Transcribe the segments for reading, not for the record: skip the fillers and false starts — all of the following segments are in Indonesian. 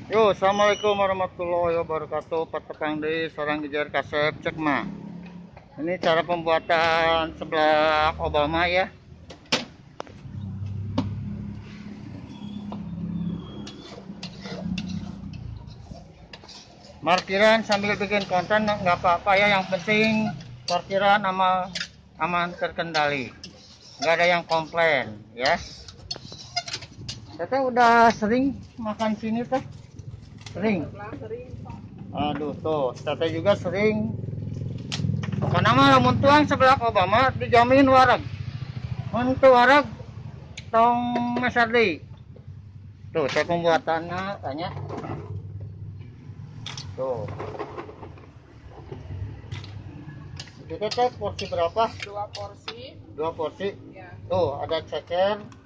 Yo, assalamualaikum warahmatullahi wabarakatuh. Patekang di sarang gejar kasep cek mah. Ini cara pembuatan seblak Obama ya. Parkiran sambil bikin konten nggak apa-apa ya. Yang penting parkiran aman terkendali. Nggak ada yang komplain ya. Teteh udah sering makan sini teh? Sering. Aduh tuh, teteh juga sering. Karena mah lamun tuang seblak Obama dijamin wareg. Mun teu wareg tong meser deui. Tuh, saya pembuatannya tanya. Tuh. Itu teh porsi berapa? Dua porsi. Dua porsi. Ya. Tuh, ada ceker.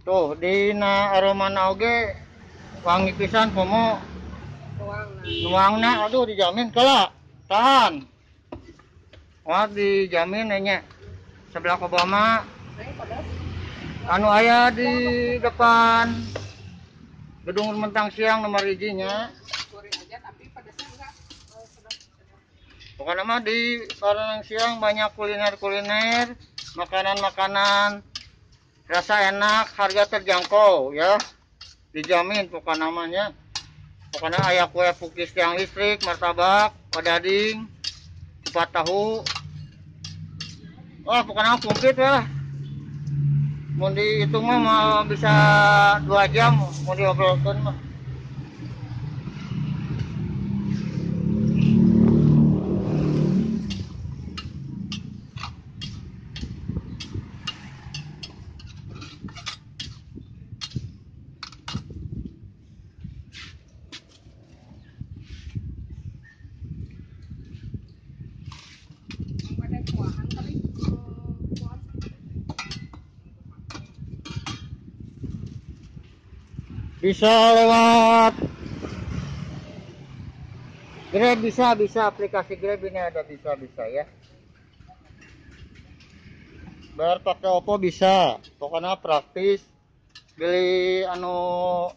Tuh, dina aroma oge wangi pisan pomo nuangna. Aduh dijamin kala. Tahan. Wah dijamin nya. Seblak Obama anu aya di depan gedung Mentang Siang nomor ijinya. Goreng aja tapi pedasnya enggak. Pokoknya mah di Mentang Siang banyak kuliner-kuliner, makanan-makanan rasa enak, harga terjangkau ya. Dijamin pokoknya namanya. Pokoknya aya kue pukis tiang listrik, martabak, padading, kupat tahu. Wah, pokoknya komplit lah. Mau dihitung mah mau bisa 2 jam mau diobrolkan mah. Ada kuahan kali. Bisa lewat Grab, bisa aplikasi Grab ini ada, bisa ya. Bayar pakai Oppo bisa, pokoknya praktis. Beli anu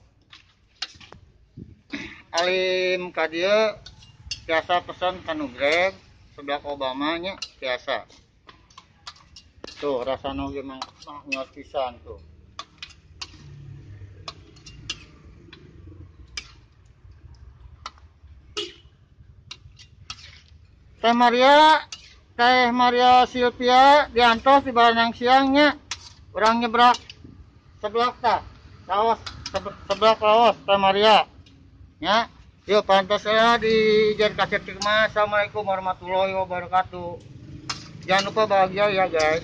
alim kadia biasa pesan kanu Grab sebelah Obama nya biasa. Tuh rasanya gimana nyot pisan tuh. Teh Maria Silvia diantos di Baranang Siangnya. Orang nyebrak sebelah tak kaos sebelah kaos Teh Maria ya. Yuk pantas saya di Jan Kaset Assalamualaikum warahmatullahi wabarakatuh. Jangan lupa bahagia ya guys.